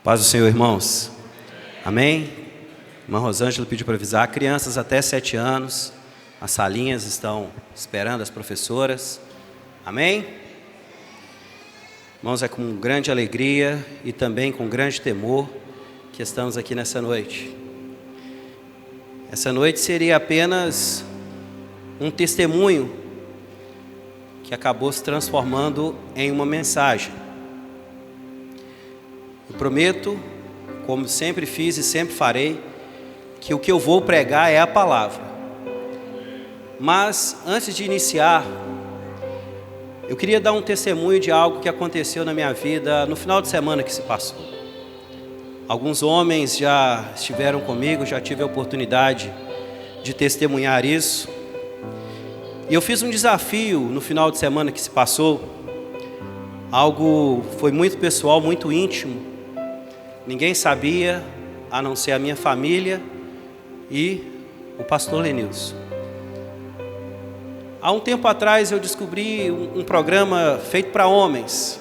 Paz do Senhor, irmãos. Amém? Irmã Rosângela pediu para avisar crianças até 7 anos. As salinhas estão esperando as professoras. Amém? Irmãos, é com grande alegria e também com grande temor que estamos aqui nessa noite. Essa noite seria apenas um testemunho que acabou se transformando em uma mensagem. Eu prometo, como sempre fiz e sempre farei, que o que eu vou pregar é a palavra. Mas, antes de iniciar, eu queria dar um testemunho de algo que aconteceu na minha vida no final de semana que se passou. Alguns homens já estiveram comigo, já tive a oportunidade de testemunhar isso. E eu fiz um desafio no final de semana que se passou. Algo foi muito pessoal, muito íntimo. Ninguém sabia, a não ser a minha família e o pastor Lenilson. Há um tempo atrás eu descobri um programa feito para homens,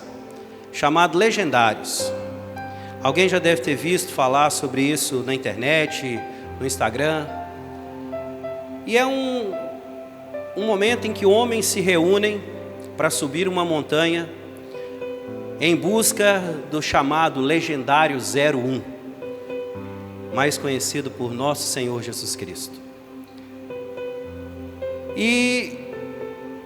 chamado Legendários. Alguém já deve ter visto falar sobre isso na internet, no Instagram. E é um momento em que homens se reúnem para subir uma montanha em busca do chamado Legendário 01, mais conhecido por nosso Senhor Jesus Cristo. E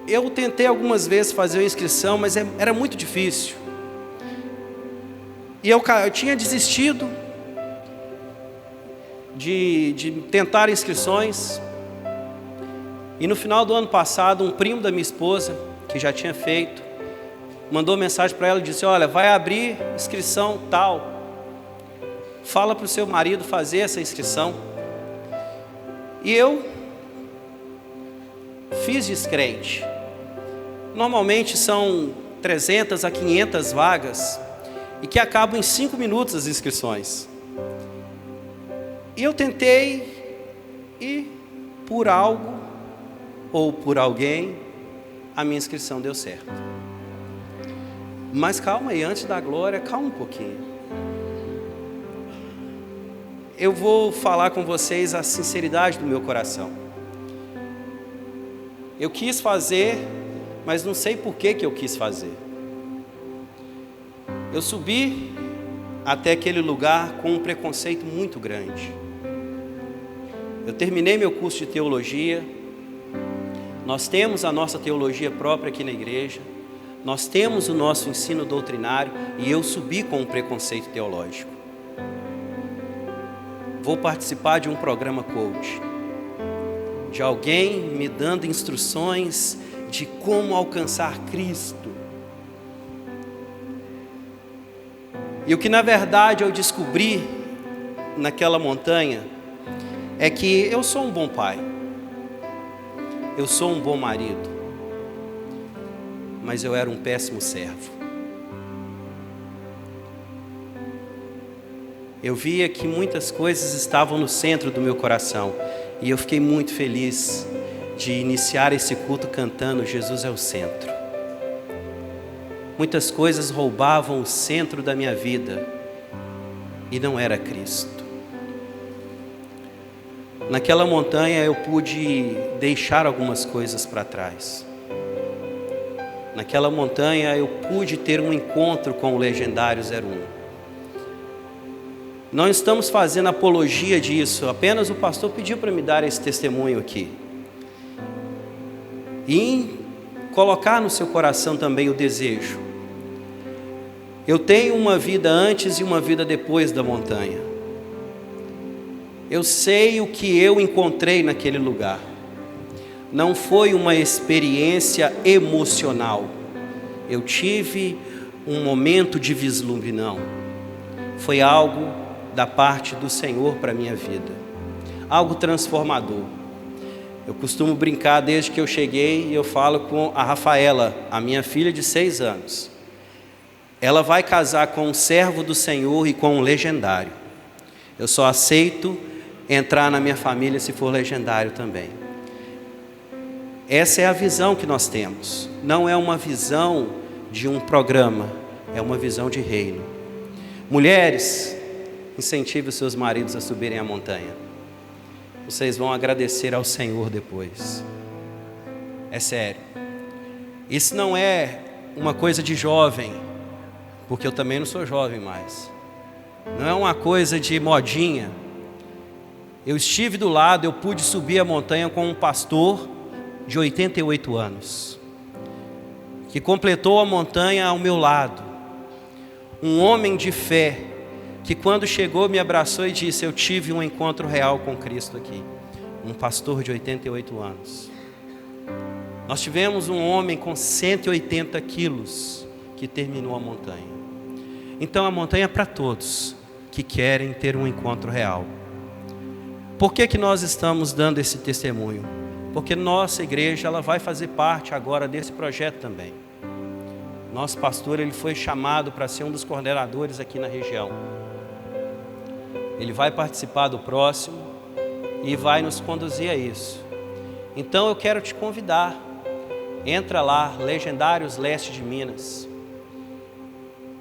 eu tentei algumas vezes fazer a inscrição, mas era muito difícil. E eu tinha desistido de tentar inscrições. E no final do ano passado, um primo da minha esposa, que já tinha feito, mandou mensagem para ela e disse: olha, vai abrir inscrição tal. Fala para o seu marido fazer essa inscrição. E eu fiz descrente. Normalmente são 300 a 500 vagas e que acabam em 5 minutos as inscrições. E eu tentei e por algo ou por alguém a minha inscrição deu certo. Mas calma aí, antes da glória, calma um pouquinho. Eu vou falar com vocês a sinceridade do meu coração. Eu quis fazer, mas não sei por que eu quis fazer. Eu subi até aquele lugar com um preconceito muito grande. Eu terminei meu curso de teologia. Nós temos a nossa teologia própria aqui na igreja. Nós temos o nosso ensino doutrinário e eu subi com um preconceito teológico. Vou participar de um programa coach, de alguém me dando instruções de como alcançar Cristo. E o que na verdade eu descobri naquela montanha é que eu sou um bom pai, eu sou um bom marido, mas eu era um péssimo servo. Eu via que muitas coisas estavam no centro do meu coração e eu fiquei muito feliz de iniciar esse culto cantando Jesus é o centro. Muitas coisas roubavam o centro da minha vida e não era Cristo. Naquela montanha eu pude deixar algumas coisas para trás. Naquela montanha eu pude ter um encontro com o Legendário 01. Não estamos fazendo apologia disso, apenas o pastor pediu para me dar esse testemunho aqui. E colocar no seu coração também o desejo. Eu tenho uma vida antes e uma vida depois da montanha. Eu sei o que eu encontrei naquele lugar. Não foi uma experiência emocional. Eu tive um momento de vislumbre, não. Foi algo da parte do Senhor para a minha vida. Algo transformador. Eu costumo brincar desde que eu cheguei e eu falo com a Rafaela, a minha filha de 6 anos. Ela vai casar com um servo do Senhor e com um legendário. Eu só aceito entrar na minha família se for legendário também. Essa é a visão que nós temos. Não é uma visão de um programa, é uma visão de reino. Mulheres, incentive os seus maridos a subirem a montanha. Vocês vão agradecer ao Senhor depois. É sério. Isso não é uma coisa de jovem, porque eu também não sou jovem mais. Não é uma coisa de modinha. Eu estive do lado, eu pude subir a montanha com um pastor de 88 anos, que completou a montanha ao meu lado. Um homem de fé, que quando chegou me abraçou e disse: eu tive um encontro real com Cristo aqui. Um pastor de 88 anos. Nós tivemos um homem com 180 quilos que terminou a montanha. Então a montanha é para todos que querem ter um encontro real. Por que nós estamos dando esse testemunho? Porque nossa igreja ela vai fazer parte agora desse projeto também. Nosso pastor ele foi chamado para ser um dos coordenadores aqui na região. Ele vai participar do próximo e vai nos conduzir a isso. Então eu quero te convidar. Entra lá, Legendários Leste de Minas.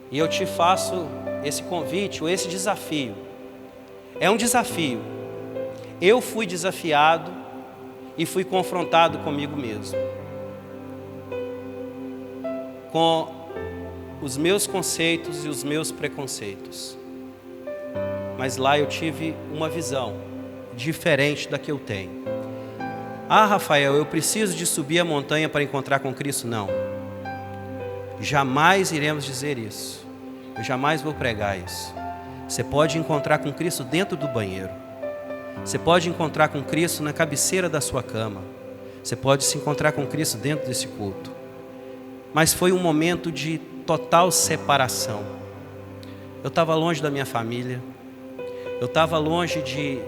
E eu te faço esse convite, ou esse desafio. É um desafio. Eu fui desafiado e fui confrontado comigo mesmo. Com os meus conceitos e os meus preconceitos. Mas lá eu tive uma visão diferente da que eu tenho. Ah, Rafael, eu preciso de subir a montanha para encontrar com Cristo? Não. Jamais iremos dizer isso. Eu jamais vou pregar isso. Você pode encontrar com Cristo dentro do banheiro. Você pode encontrar com Cristo na cabeceira da sua cama. Você pode se encontrar com Cristo dentro desse culto. Mas foi um momento de total separação. Eu estava longe da minha família. Eu estava longe de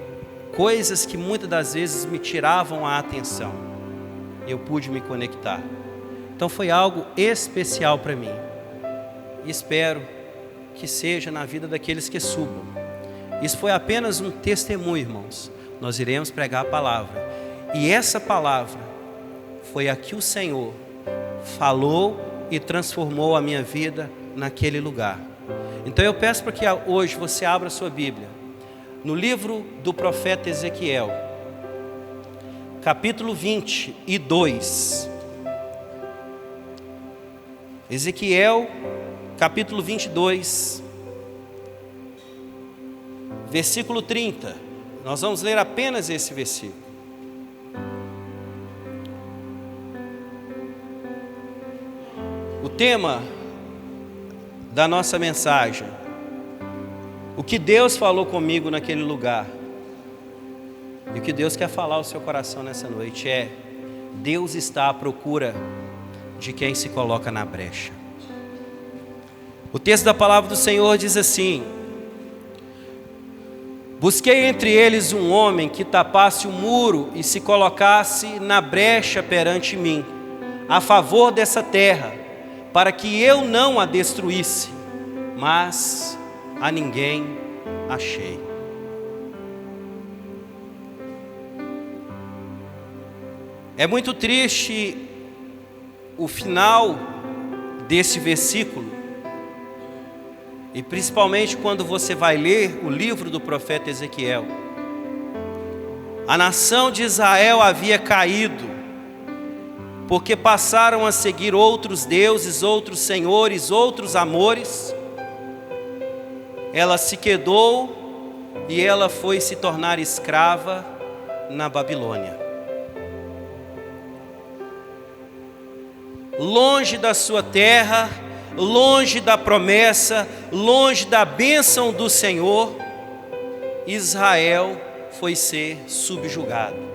coisas que muitas das vezes me tiravam a atenção. Eu pude me conectar. Então foi algo especial para mim. E espero que seja na vida daqueles que subam. Isso foi apenas um testemunho, irmãos. Nós iremos pregar a palavra. E essa palavra foi a que o Senhor falou e transformou a minha vida naquele lugar. Então eu peço para que hoje você abra a sua Bíblia. No livro do profeta Ezequiel, capítulo 22. Ezequiel, capítulo 22, versículo 30. Nós vamos ler apenas esse versículo. O tema da nossa mensagem: o que Deus falou comigo naquele lugar. E o que Deus quer falar ao seu coração nessa noite é: Deus está à procura de quem se coloca na brecha. O texto da palavra do Senhor diz assim: busquei entre eles um homem que tapasse o muro e se colocasse na brecha perante mim, a favor dessa terra, para que eu não a destruísse, mas a ninguém achei. É muito triste o final desse versículo, e principalmente quando você vai ler o livro do profeta Ezequiel. A nação de Israel havia caído, porque passaram a seguir outros deuses, outros senhores, outros amores. Ela se quedou e ela foi se tornar escrava na Babilônia. Longe da sua terra, longe da promessa, longe da bênção do Senhor, Israel foi ser subjugado.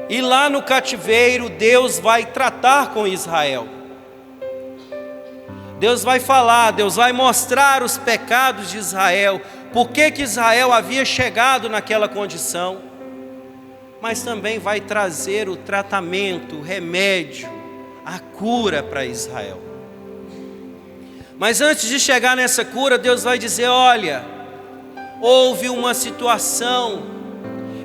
E lá no cativeiro, Deus vai tratar com Israel. Deus vai falar, Deus vai mostrar os pecados de Israel, por que Israel havia chegado naquela condição, mas também vai trazer o tratamento, o remédio, a cura para Israel. Mas antes de chegar nessa cura, Deus vai dizer: olha, houve uma situação,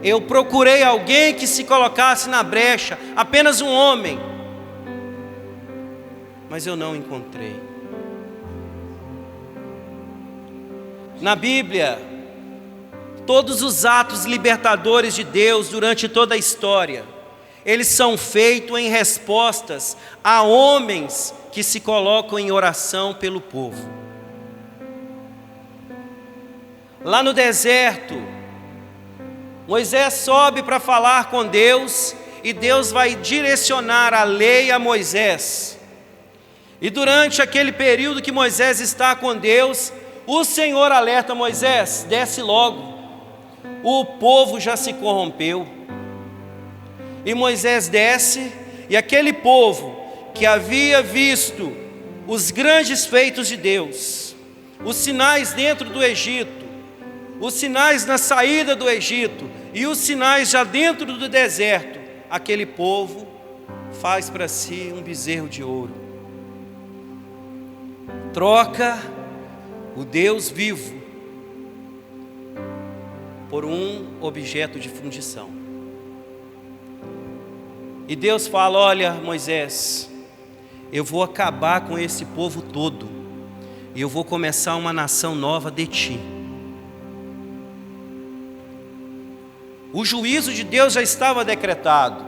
eu procurei alguém que se colocasse na brecha, apenas um homem, mas eu não encontrei. Na Bíblia, todos os atos libertadores de Deus durante toda a história, eles são feitos em respostas a homens que se colocam em oração pelo povo. Lá no deserto, Moisés sobe para falar com Deus e Deus vai direcionar a lei a Moisés. E durante aquele período que Moisés está com Deus, o Senhor alerta Moisés: desce logo, o povo já se corrompeu. E Moisés desce, e aquele povo que havia visto os grandes feitos de Deus, os sinais dentro do Egito, os sinais na saída do Egito e os sinais já dentro do deserto, aquele povo faz para si um bezerro de ouro, troca o Deus vivo por um objeto de fundição. E Deus fala: olha, Moisés, eu vou acabar com esse povo todo, e eu vou começar uma nação nova de ti. O juízo de Deus já estava decretado.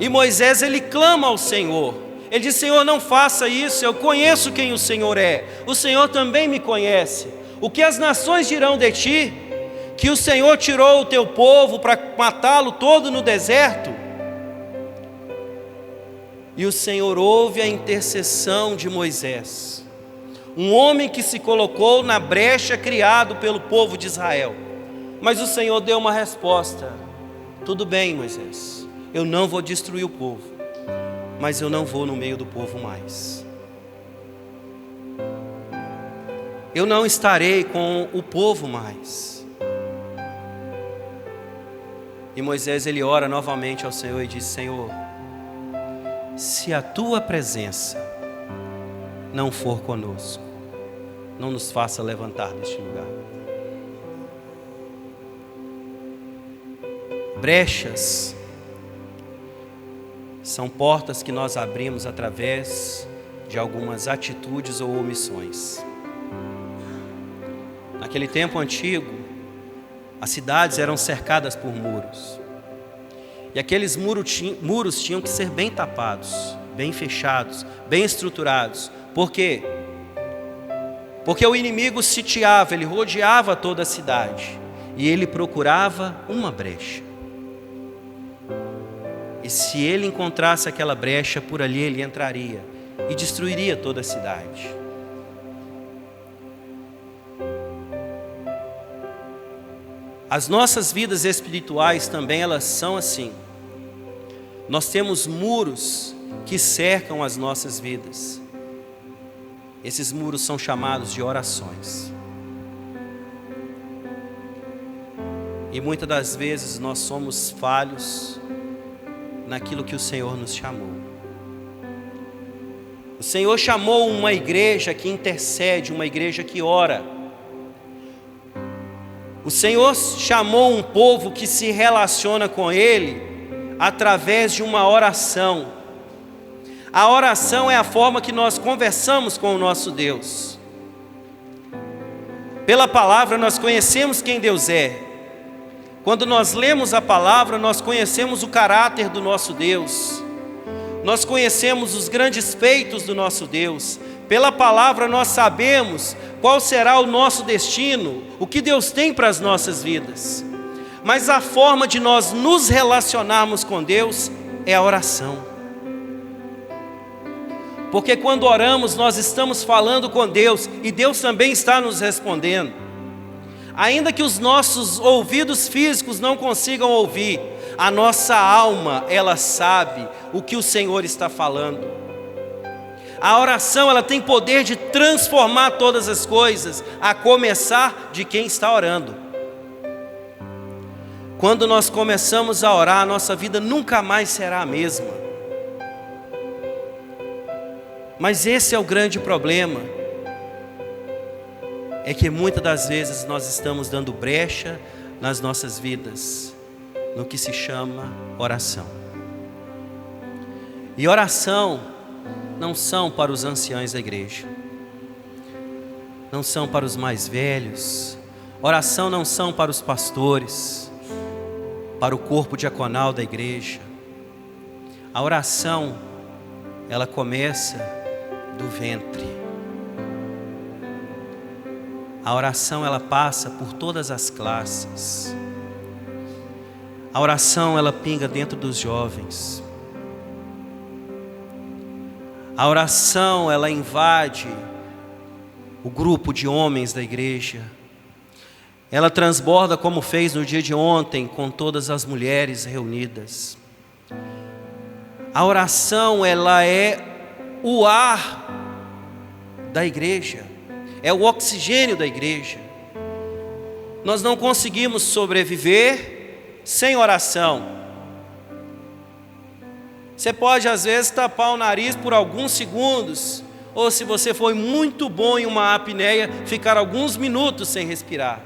E Moisés, ele clama ao Senhor. Ele diz: Senhor, não faça isso, eu conheço quem o Senhor é. O Senhor também me conhece. O que as nações dirão de ti? Que o Senhor tirou o teu povo para matá-lo todo no deserto? E o Senhor ouve a intercessão de Moisés, um homem que se colocou na brecha criado pelo povo de Israel. Mas o Senhor deu uma resposta: tudo bem, Moisés, eu não vou destruir o povo, mas eu não vou no meio do povo mais. Eu não estarei com o povo mais. E Moisés, ele ora novamente ao Senhor e diz: Senhor, se a tua presença não for conosco, não nos faça levantar deste lugar. Brechas são portas que nós abrimos através de algumas atitudes ou omissões. Naquele tempo antigo, as cidades eram cercadas por muros. E aqueles muros tinham que ser bem tapados, bem fechados, bem estruturados. Por quê? Porque o inimigo sitiava, ele rodeava toda a cidade e ele procurava uma brecha. E se ele encontrasse aquela brecha, por ali ele entraria e destruiria toda a cidade. As nossas vidas espirituais também, elas são assim. Nós temos muros que cercam as nossas vidas. Esses muros são chamados de orações. E muitas das vezes nós somos falhos naquilo que o Senhor nos chamou. O Senhor chamou uma igreja que intercede, uma igreja que ora. O Senhor chamou um povo que se relaciona com Ele através de uma oração. A oração é a forma que nós conversamos com o nosso Deus. Pela palavra nós conhecemos quem Deus é. Quando nós lemos a palavra, nós conhecemos o caráter do nosso Deus. Nós conhecemos os grandes feitos do nosso Deus. Pela palavra nós sabemos qual será o nosso destino, o que Deus tem para as nossas vidas. Mas a forma de nós nos relacionarmos com Deus é a oração. Porque quando oramos, nós estamos falando com Deus e Deus também está nos respondendo. Ainda que os nossos ouvidos físicos não consigam ouvir, a nossa alma, ela sabe o que o Senhor está falando. A oração, ela tem poder de transformar todas as coisas, a começar de quem está orando. Quando nós começamos a orar, a nossa vida nunca mais será a mesma. Mas esse é o grande problema. É que muitas das vezes nós estamos dando brecha nas nossas vidas, no que se chama oração. E oração não são para os anciãos da igreja. não são para os mais velhos, oração não são para os pastores, para o corpo diaconal da igreja. A oração, ela começa do ventre. A oração, ela passa por todas as classes. A oração, ela pinga dentro dos jovens. A oração, ela invade o grupo de homens da igreja. Ela transborda como fez no dia de ontem, com todas as mulheres reunidas. A oração, ela é o ar da igreja, é o oxigênio da igreja. Nós não conseguimos sobreviver sem oração. Você pode às vezes tapar o nariz por alguns segundos, ou se você foi muito bom em uma apneia, ficar alguns minutos sem respirar.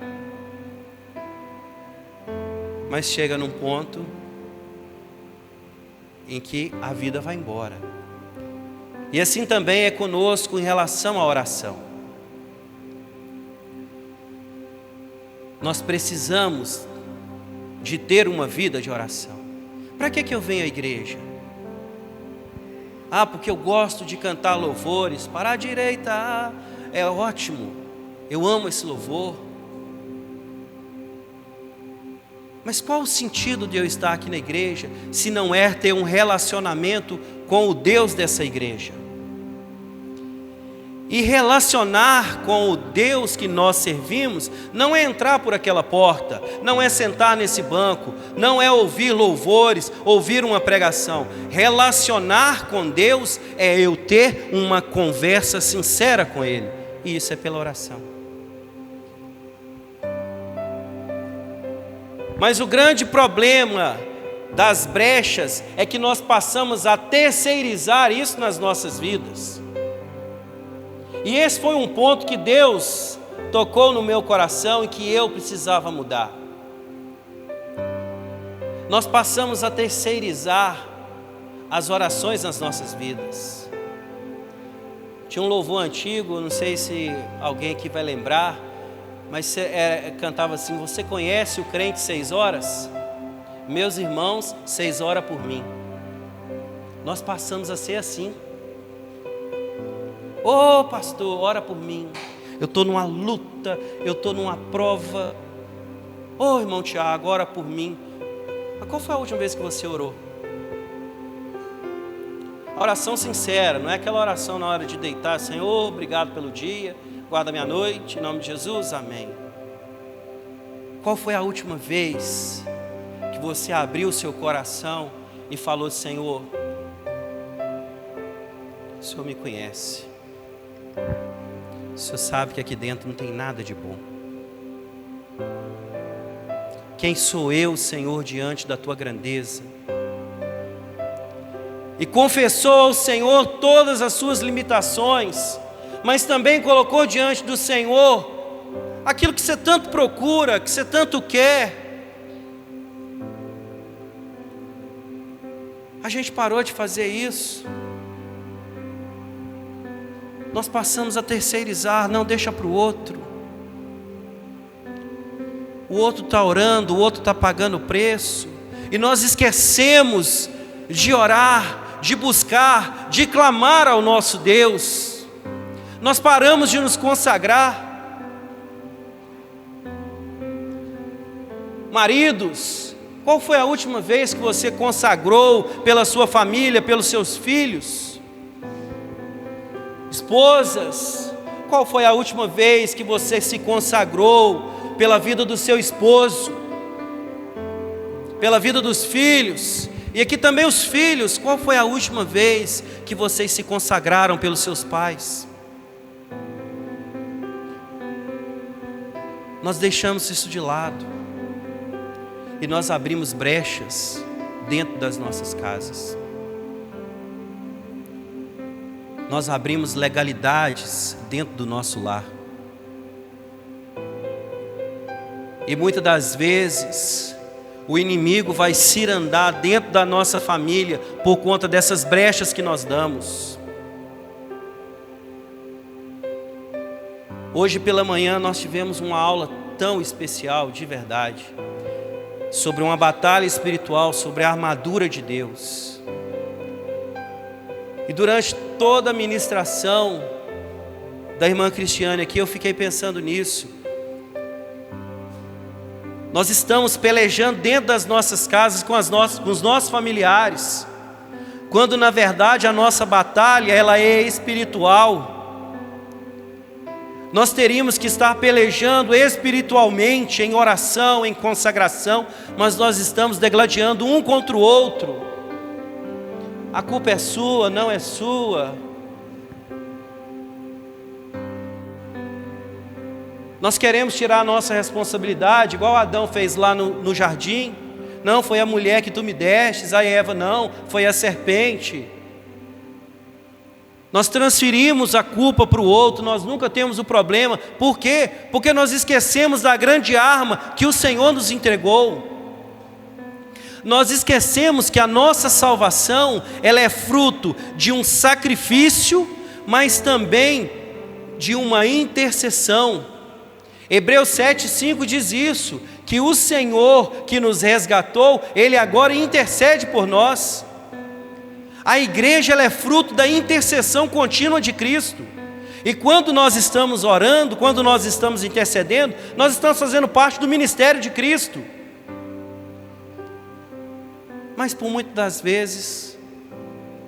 Mas chega num ponto em que a vida vai embora. E assim também é conosco em relação à oração. Nós precisamos de ter uma vida de oração. Para que eu venho à igreja? Porque eu gosto de cantar louvores. Para a direita, é ótimo. Eu amo esse louvor. Mas qual o sentido de eu estar aqui na igreja, se não é ter um relacionamento com o Deus dessa igreja? E relacionar com o Deus que nós servimos, não é entrar por aquela porta, não é sentar nesse banco, não é ouvir louvores, ouvir uma pregação. Relacionar com Deus é eu ter uma conversa sincera com Ele, e isso é pela oração. Mas o grande problema das brechas é que nós passamos a terceirizar isso nas nossas vidas. E esse foi um ponto que Deus tocou no meu coração e que eu precisava mudar. Nós passamos a terceirizar as orações nas nossas vidas. Tinha um louvor antigo, não sei se alguém aqui vai lembrar, mas cantava assim: você conhece o crente 6 horas? Meus irmãos, 6 horas por mim. Nós passamos a ser assim. Pastor, ora por mim. Eu estou numa luta, eu estou numa prova. Irmão Tiago, ora por mim. Mas qual foi a última vez que você orou? A oração sincera, não é aquela oração na hora de deitar: Senhor, obrigado pelo dia, guarda minha noite, em nome de Jesus, amém. Qual foi a última vez que você abriu o seu coração e falou: Senhor, o Senhor me conhece, o Senhor sabe que aqui dentro não tem nada de bom. Quem sou eu, Senhor, diante da Tua grandeza? E confessou ao Senhor todas as suas limitações, mas também colocou diante do Senhor aquilo que você tanto procura, que você tanto quer. A gente parou de fazer isso. Nós passamos a terceirizar, não, deixa para o outro. O outro está orando, o outro está pagando o preço. E nós esquecemos de orar, de buscar, de clamar ao nosso Deus. Nós paramos de nos consagrar. Maridos, qual foi a última vez que você consagrou pela sua família, pelos seus filhos? Esposas, qual foi a última vez que você se consagrou pela vida do seu esposo, pela vida dos filhos? E aqui também os filhos, qual foi a última vez que vocês se consagraram pelos seus pais? Nós deixamos isso de lado e nós abrimos brechas dentro das nossas casas. Nós abrimos legalidades dentro do nosso lar. E muitas das vezes o inimigo vai cirandar dentro da nossa família por conta dessas brechas que nós damos. Hoje pela manhã nós tivemos uma aula tão especial, de verdade, sobre uma batalha espiritual, sobre a armadura de Deus. E durante toda a ministração da irmã Cristiane aqui, eu fiquei pensando nisso. Nós estamos pelejando dentro das nossas casas com os nossos familiares, quando na verdade a nossa batalha ela é espiritual. Nós teríamos que estar pelejando espiritualmente, em oração, em consagração, mas nós estamos degladiando um contra o outro. A culpa é sua, não é sua. Nós queremos tirar a nossa responsabilidade, igual Adão fez lá no jardim. Não, foi a mulher que tu me destes, a Eva não, foi a serpente. Nós transferimos a culpa para o outro, nós nunca temos o problema. Por quê? Porque nós esquecemos da grande arma que o Senhor nos entregou. Nós esquecemos que a nossa salvação, ela é fruto de um sacrifício, mas também de uma intercessão. Hebreus 7,5 diz isso, que o Senhor que nos resgatou, Ele agora intercede por nós. A igreja ela é fruto da intercessão contínua de Cristo. E quando nós estamos orando, quando nós estamos intercedendo, nós estamos fazendo parte do ministério de Cristo. Mas por muitas das vezes,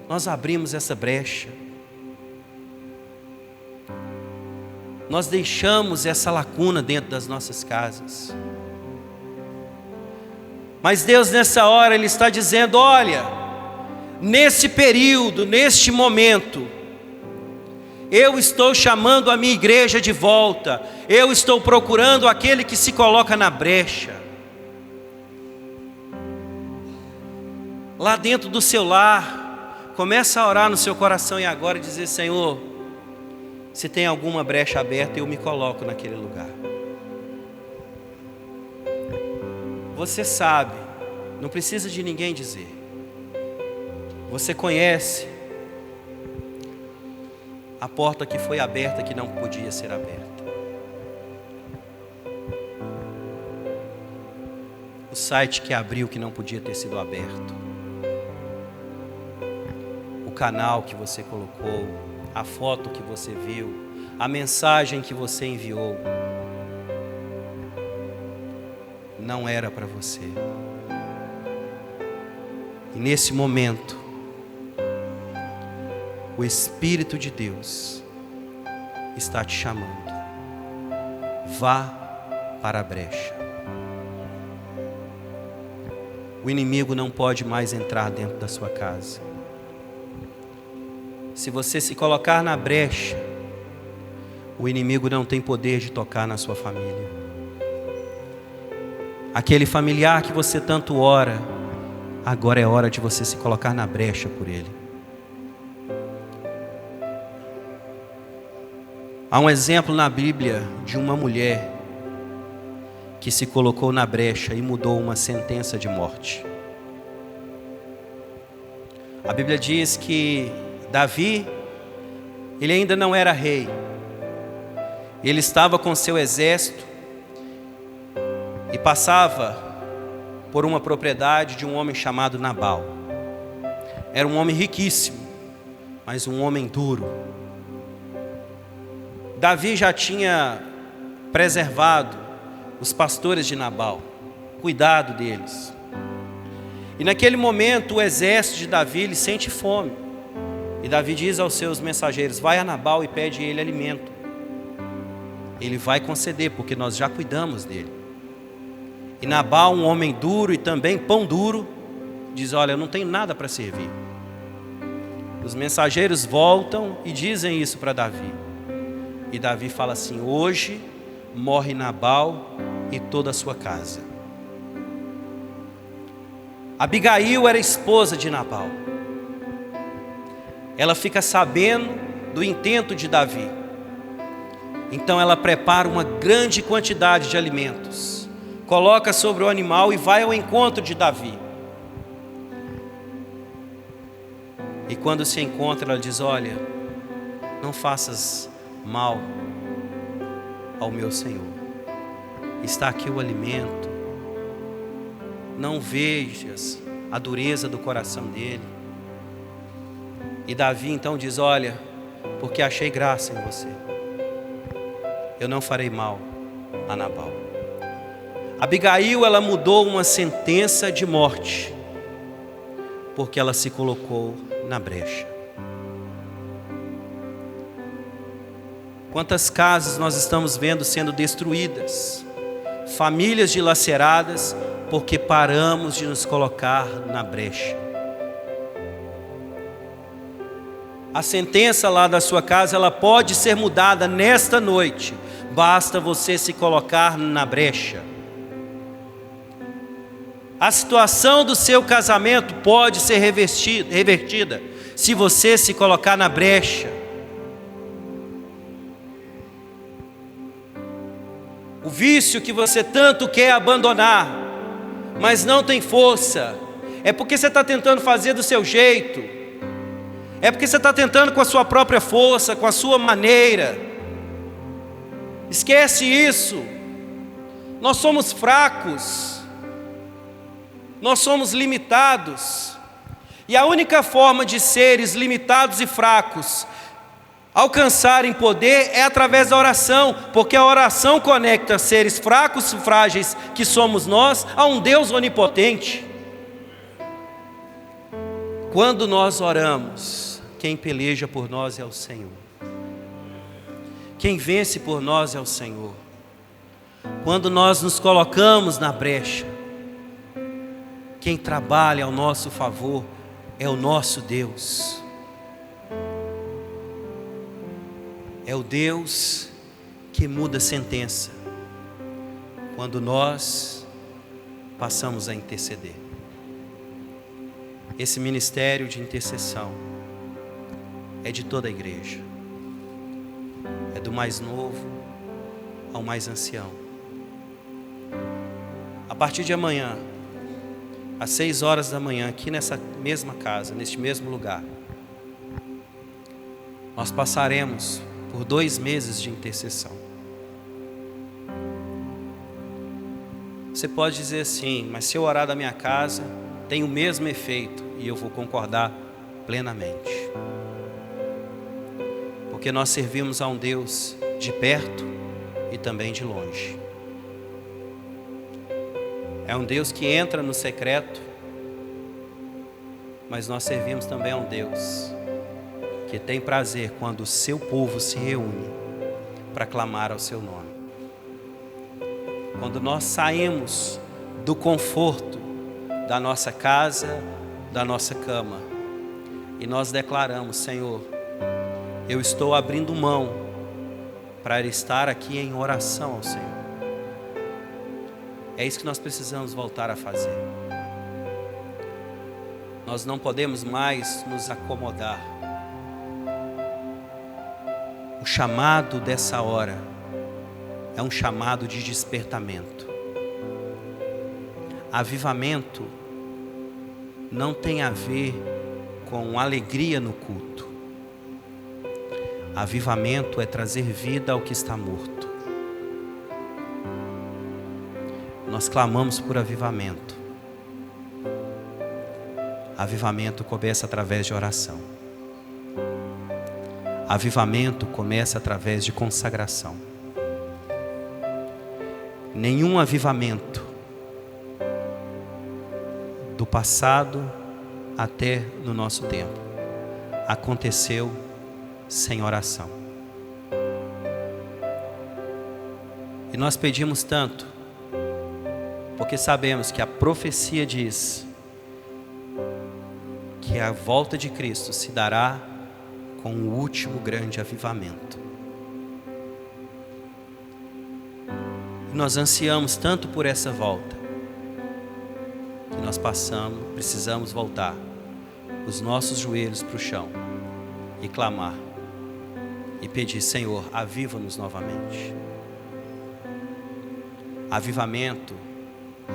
nós abrimos essa brecha. Nós deixamos essa lacuna dentro das nossas casas. Mas Deus nessa hora, Ele está dizendo, olha, nesse período, neste momento, eu estou chamando a minha igreja de volta, eu estou procurando aquele que se coloca na brecha. Lá dentro do seu lar, começa a orar no seu coração e agora dizer, Senhor, se tem alguma brecha aberta, eu me coloco naquele lugar. Você sabe, não precisa de ninguém dizer. Você conhece a porta que foi aberta que não podia ser aberta. O site que abriu que não podia ter sido aberto. O canal que você colocou, a foto que você viu, a mensagem que você enviou, não era para você. E nesse momento, o Espírito de Deus está te chamando. Vá para a brecha. O inimigo não pode mais entrar dentro da sua casa. Se você se colocar na brecha, o inimigo não tem poder de tocar na sua família. Aquele familiar que você tanto ora, agora é hora de você se colocar na brecha por ele. Há um exemplo na Bíblia de uma mulher que se colocou na brecha e mudou uma sentença de morte. A Bíblia diz que Davi, ele ainda não era rei. Ele estava com seu exército e passava por uma propriedade de um homem chamado Nabal. Era um homem riquíssimo, mas um homem duro. Davi já tinha preservado os pastores de Nabal, cuidado deles. E naquele momento o exército de Davi ele sente fome. E Davi diz aos seus mensageiros, vai a Nabal e pede a ele alimento. Ele vai conceder, porque nós já cuidamos dele. E Nabal, um homem duro e também pão duro, diz, olha, eu não tenho nada para servir. Os mensageiros voltam e dizem isso para Davi. E Davi fala assim, hoje morre Nabal e toda a sua casa. Abigail era esposa de Nabal. Ela fica sabendo do intento de Davi. Então ela prepara uma grande quantidade de alimentos, coloca sobre o animal e vai ao encontro de Davi. E quando se encontra, ela diz, olha, não faças mal ao meu Senhor. Está aqui o alimento. Não vejas a dureza do coração dele. E Davi então diz: olha, porque achei graça em você, eu não farei mal a Nabal. Abigail, ela mudou uma sentença de morte, porque ela se colocou na brecha. Quantas casas nós estamos vendo sendo destruídas, famílias dilaceradas, porque paramos de nos colocar na brecha. A sentença lá da sua casa, ela pode ser mudada nesta noite, basta você se colocar na brecha. A situação do seu casamento pode ser revertida se você se colocar na brecha. O vício que você tanto quer abandonar, mas não tem força, é porque você está tentando fazer do seu jeito, é porque você está tentando com a sua própria força, com a sua maneira. Esquece isso. Nós somos fracos, nós somos limitados, e a única forma de seres limitados e fracos alcançarem poder é através da oração, porque a oração conecta seres fracos e frágeis que somos nós a um Deus onipotente. Quando nós oramos, quem peleja por nós é o Senhor, quem vence por nós é o Senhor. Quando nós nos colocamos na brecha, quem trabalha ao nosso favor é o nosso Deus. É o Deus que muda a sentença quando nós passamos a interceder. Esse ministério de intercessão é de toda a igreja, é do mais novo ao mais ancião. A partir de amanhã, às 6 horas da manhã, aqui nessa mesma casa, neste mesmo lugar, nós passaremos por 2 meses de intercessão. Você pode dizer assim: mas se eu orar da minha casa, tem o mesmo efeito, e eu vou concordar plenamente, porque nós servimos a um Deus de perto e também de longe. É um Deus que entra no secreto, mas nós servimos também a um Deus que tem prazer quando o seu povo se reúne para clamar ao seu nome. Quando nós saímos do conforto da nossa casa, da nossa cama, e nós declaramos: Senhor, eu estou abrindo mão para estar aqui em oração ao Senhor. É isso que nós precisamos voltar a fazer. Nós não podemos mais nos acomodar. O chamado dessa hora é um chamado de despertamento. Avivamento não tem a ver com alegria no culto. Avivamento é trazer vida ao que está morto. Nós clamamos por avivamento. Avivamento começa através de oração. Avivamento começa através de consagração. Nenhum avivamento do passado até no nosso tempo aconteceu sem oração. E nós pedimos tanto, porque sabemos que a profecia diz que a volta de Cristo se dará com o último grande avivamento. E nós ansiamos tanto por essa volta, que nós precisamos voltar os nossos joelhos para o chão e clamar e pedir: Senhor, aviva-nos novamente. Avivamento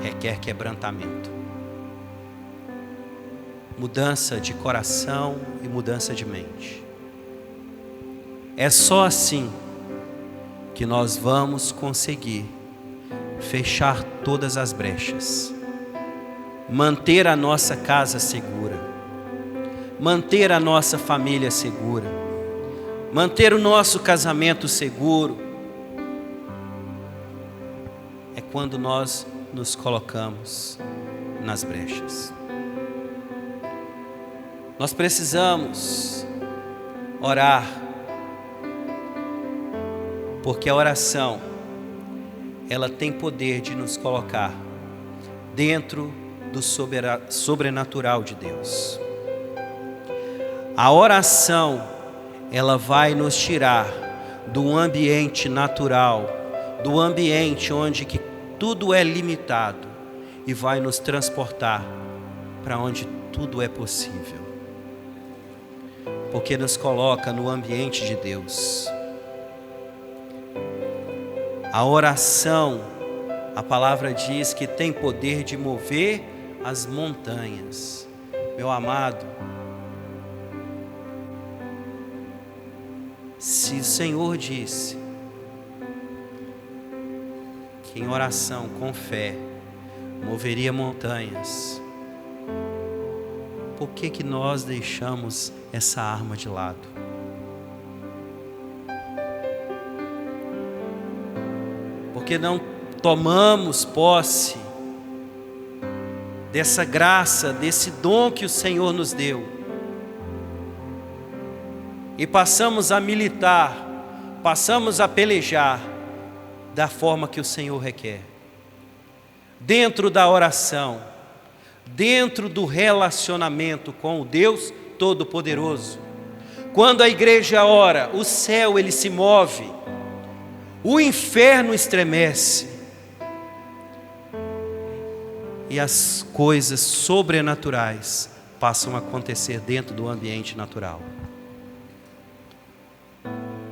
requer quebrantamento, mudança de coração e mudança de mente. É só assim que nós vamos conseguir fechar todas as brechas, manter a nossa casa segura, manter a nossa família segura, manter o nosso casamento seguro. É quando nós nos colocamos nas brechas. Nós precisamos orar, porque a oração, ela tem poder de nos colocar dentro do sobrenatural de Deus. A oração, ela vai nos tirar do ambiente natural, do ambiente onde que tudo é limitado, e vai nos transportar para onde tudo é possível, porque nos coloca no ambiente de Deus. A oração, a palavra diz que tem poder de mover as montanhas. Meu amado, se o Senhor disse que em oração, com fé, moveria montanhas, por que nós deixamos essa arma de lado? Porque não tomamos posse dessa graça, desse dom que o Senhor nos deu, e passamos a militar, passamos a pelejar da forma que o Senhor requer, dentro da oração, dentro do relacionamento com o Deus Todo-Poderoso. Quando a igreja ora, o céu ele se move, o inferno estremece, e as coisas sobrenaturais passam a acontecer dentro do ambiente natural.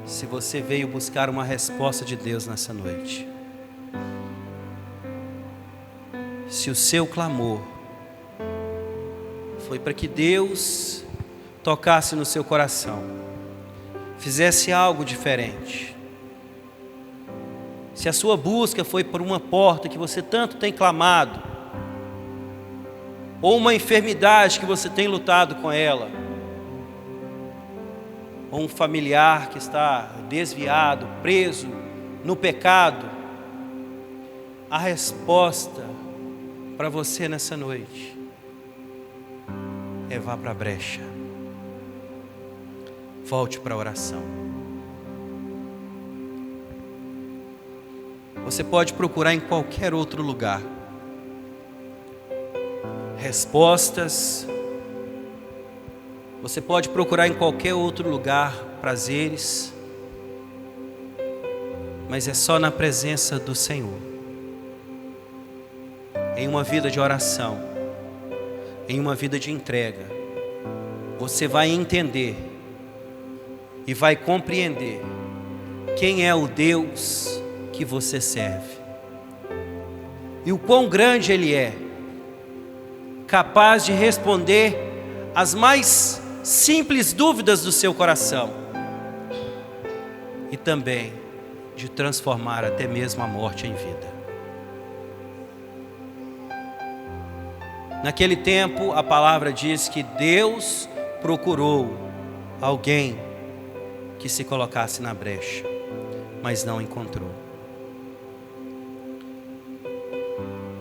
Se você veio buscar uma resposta de Deus nessa noite, se o seu clamor foi para que Deus tocasse no seu coração, fizesse algo diferente, se a sua busca foi por uma porta que você tanto tem clamado, ou uma enfermidade que você tem lutado com ela, ou um familiar que está desviado, preso no pecado, a resposta para você nessa noite é: vá para a brecha, volte para a oração. Você pode procurar em qualquer outro lugar respostas, você pode procurar em qualquer outro lugar prazeres, mas é só na presença do Senhor, em uma vida de oração, em uma vida de entrega, você vai entender e vai compreender quem é o Deus que você serve e o quão grande Ele é, capaz de responder as mais simples dúvidas do seu coração e também de transformar até mesmo a morte em vida. Naquele tempo, a palavra diz que Deus procurou alguém que se colocasse na brecha, mas não encontrou.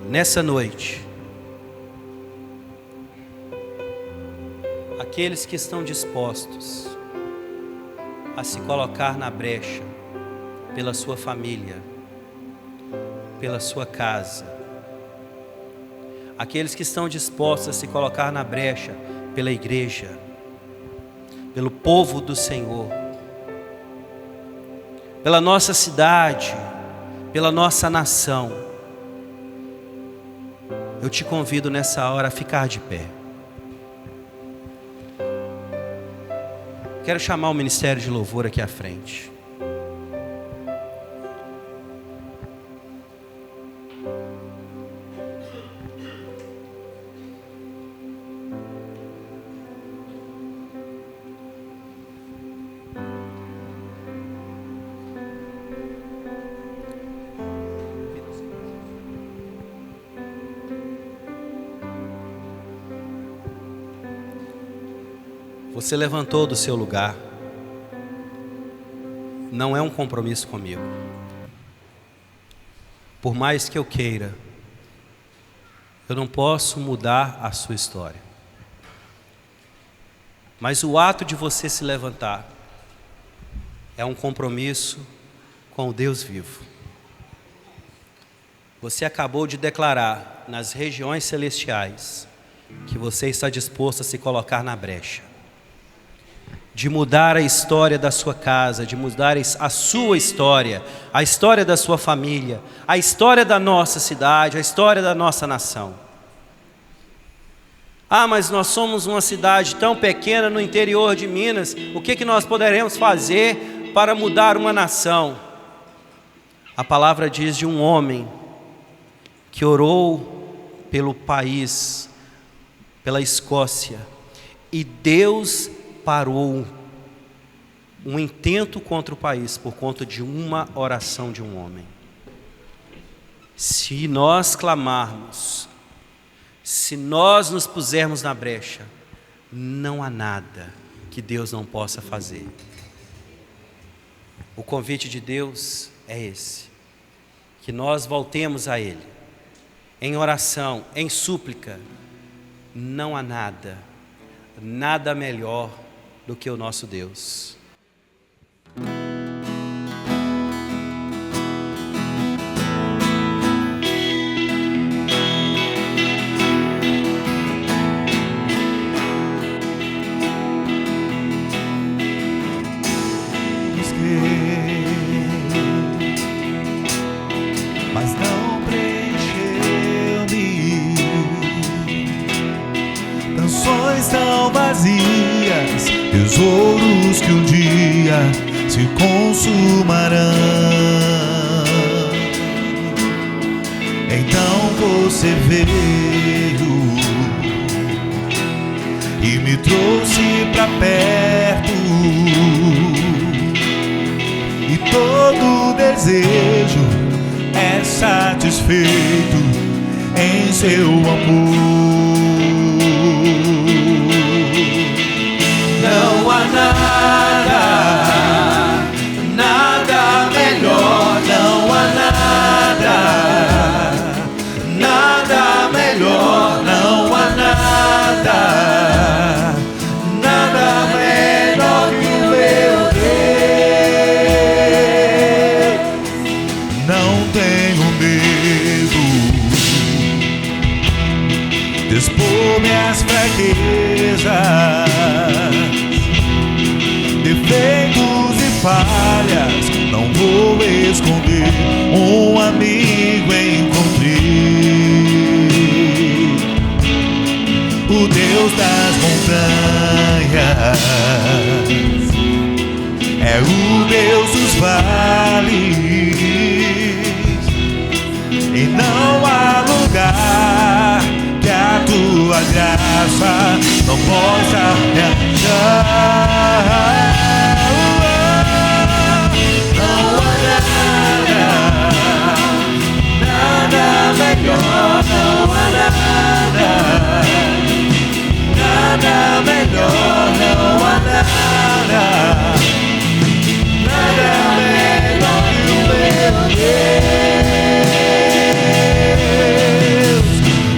Nessa noite, aqueles que estão dispostos a se colocar na brecha pela sua família, pela sua casa, aqueles que estão dispostos a se colocar na brecha pela igreja, pelo povo do Senhor, pela nossa cidade, pela nossa nação, eu te convido nessa hora a ficar de pé. Quero chamar o ministério de louvor aqui à frente. Você levantou do seu lugar. Não é um compromisso comigo. Por mais que eu queira, eu não posso mudar a sua história. Mas o ato de você se levantar é um compromisso com o Deus vivo. Você acabou de declarar nas regiões celestiais que você está disposto a se colocar na brecha, de mudar a história da sua casa, de mudar a sua história, a história da sua família, a história da nossa cidade, a história da nossa nação. Ah, mas nós somos uma cidade tão pequena no interior de Minas, o que nós poderemos fazer para mudar uma nação? A palavra diz de um homem que orou pelo país, pela Escócia, e Deus parou um intento contra o país por conta de uma oração de um homem. Se nós clamarmos, se nós nos pusermos na brecha, não há nada que Deus não possa fazer. O convite de Deus é esse, que nós voltemos a Ele, em oração, em súplica. Não há nada, nada melhor do que o nosso Deus. Mas não preencheu-me, canções tão vazias, tesouros que um dia se consumarão. Então você veio e me trouxe pra perto, e todo desejo é satisfeito em seu amor. Não há nada, nada melhor. Não há nada, nada melhor. Não há nada, nada melhor que o meu Deus. Não tenho medo de expor minhas fraquezas, defeitos e falhas. Não vou esconder, um amigo encontrei, o Deus das montanhas, é o Deus dos vales, e não há lugar que a tua graça não possa me achar. Não há nada, nada melhor. Não há nada, nada melhor. Não há nada, nada melhor que o meu Deus.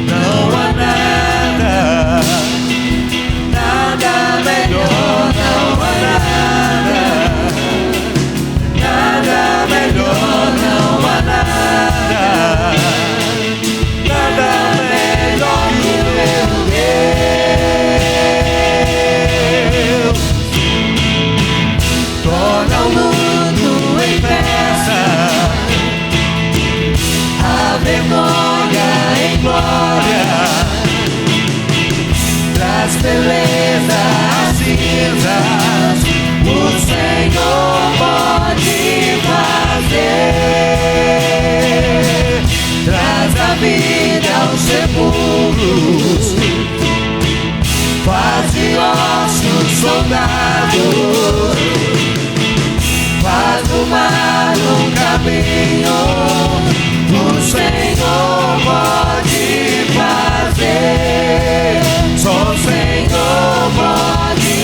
Não há nada, nada melhor. Não há nada, nada melhor. Não há nada, nada melhor que o meu Deus. Torna o mundo em festa, a vergonha em glória, traz beleza às cinzas. O Senhor pode fazer, traz a vida aos sepulcros, faz de ossos soldados, faz do mar um caminho. O Senhor pode fazer, só o Senhor pode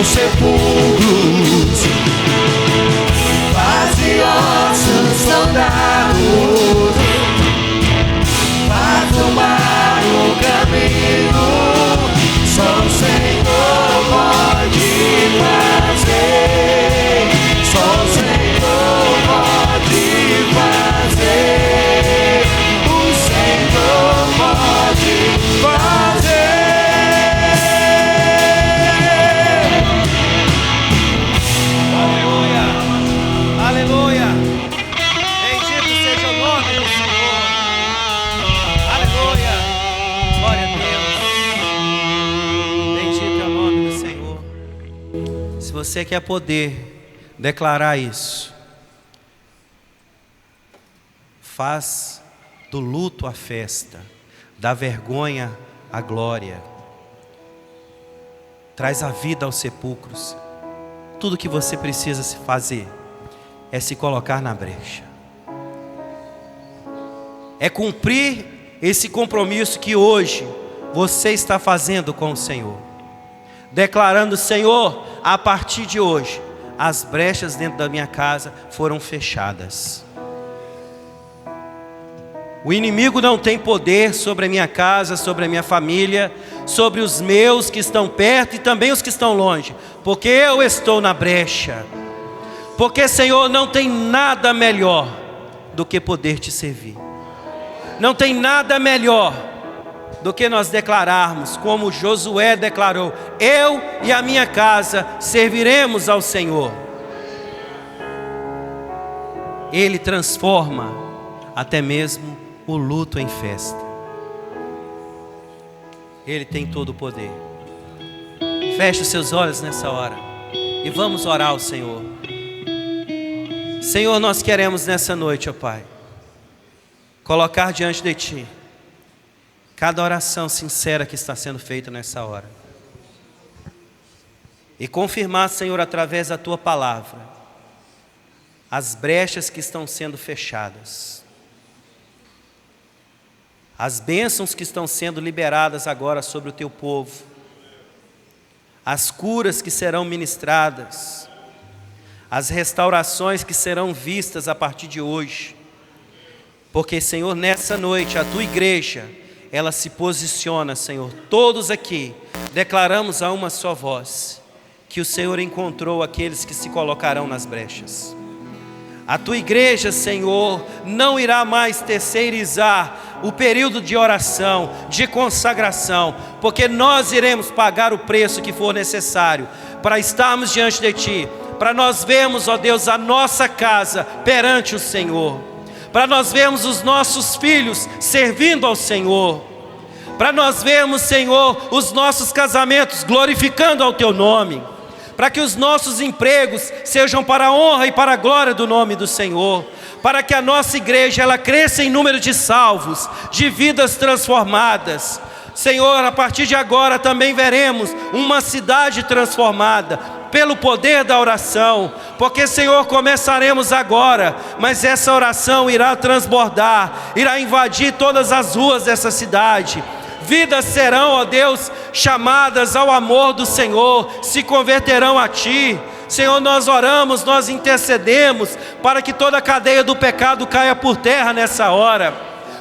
aos sepulcros, faz ossos soldados, faz o mar o caminho, só o Senhor pode fazer, só o Senhor pode fazer, o Senhor pode fazer. Aleluia, aleluia, bendito seja o nome do Senhor, aleluia, glória a Deus, bendito é o nome do Senhor. Se você quer poder declarar isso, faz do luto a festa, da vergonha a glória, traz a vida aos sepulcros. Tudo que você precisa se fazer é se colocar na brecha, é cumprir esse compromisso que hoje você está fazendo com o Senhor, declarando: Senhor, a partir de hoje as brechas dentro da minha casa foram fechadas. O inimigo não tem poder sobre a minha casa, sobre a minha família, sobre os meus que estão perto e também os que estão longe, porque eu estou na brecha. Porque, Senhor, não tem nada melhor do que poder te servir. Não tem nada melhor do que nós declararmos, como Josué declarou: eu e a minha casa serviremos ao Senhor. Ele transforma até mesmo o luto em festa. Ele tem todo o poder. Feche os seus olhos nessa hora e vamos orar ao Senhor. Senhor, nós queremos nessa noite, ó Pai, colocar diante de Ti cada oração sincera que está sendo feita nessa hora, e confirmar, Senhor, através da Tua palavra, as brechas que estão sendo fechadas, as bênçãos que estão sendo liberadas agora sobre o Teu povo, as curas que serão ministradas, as restaurações que serão vistas a partir de hoje. Porque, Senhor, nessa noite a Tua igreja, ela se posiciona, Senhor, todos aqui declaramos a uma só voz que o Senhor encontrou aqueles que se colocarão nas brechas. A Tua igreja, Senhor, não irá mais terceirizar o período de oração, de consagração, porque nós iremos pagar o preço que for necessário para estarmos diante de Ti, para nós vermos, ó Deus, a nossa casa perante o Senhor, para nós vermos os nossos filhos servindo ao Senhor, para nós vermos, Senhor, os nossos casamentos glorificando ao Teu nome, para que os nossos empregos sejam para a honra e para a glória do nome do Senhor, para que a nossa igreja ela cresça em número de salvos, de vidas transformadas. Senhor, a partir de agora também veremos uma cidade transformada pelo poder da oração, porque, Senhor, começaremos agora, mas essa oração irá transbordar, irá invadir todas as ruas dessa cidade. Vidas serão, ó Deus, chamadas ao amor do Senhor, se converterão a Ti. Senhor, nós oramos, nós intercedemos para que toda a cadeia do pecado caia por terra nessa hora,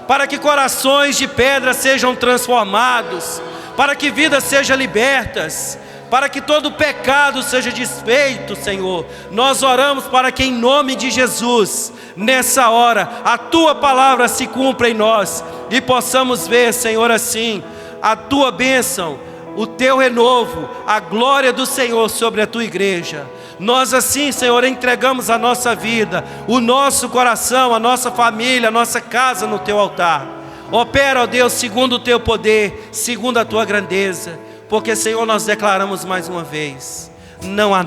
para que corações de pedra sejam transformados, para que vidas sejam libertas, para que todo pecado seja desfeito, Senhor. Nós oramos para que em nome de Jesus, nessa hora, a Tua palavra se cumpra em nós e possamos ver, Senhor, assim, a Tua bênção, o Teu renovo, a glória do Senhor sobre a Tua igreja. Nós assim, Senhor, entregamos a nossa vida, o nosso coração, a nossa família, a nossa casa no Teu altar. Opera, ó Deus, segundo o Teu poder, segundo a Tua grandeza, porque, Senhor, nós declaramos mais uma vez, não há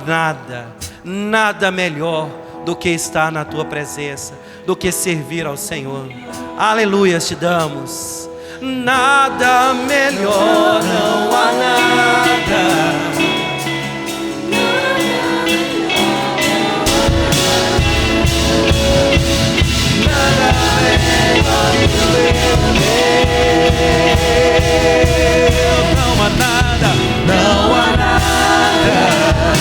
nada melhor do que estar na Tua presença, do que servir ao Senhor. Aleluia, te damos. Nada melhor, não há nada. Não há nada, não há nada.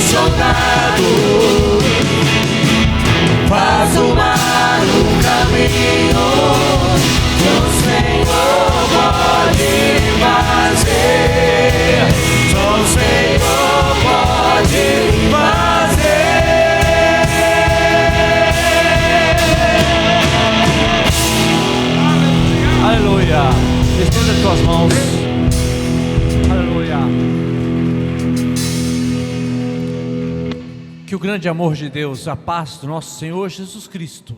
apaixonado. Faz o mar um caminho que o Senhor pode fazer. Só o Senhor pode fazer. Aleluia. Estenda as tuas mãos. Aleluia. Que o grande amor de Deus, a paz do nosso Senhor Jesus Cristo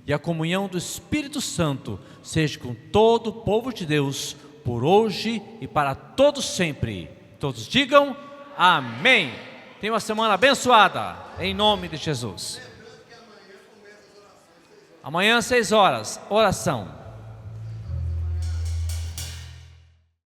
e a comunhão do Espírito Santo seja com todo o povo de Deus, por hoje e para todos sempre. Todos digam amém. Tenha uma semana abençoada, em nome de Jesus. Amanhã às 6 horas, oração.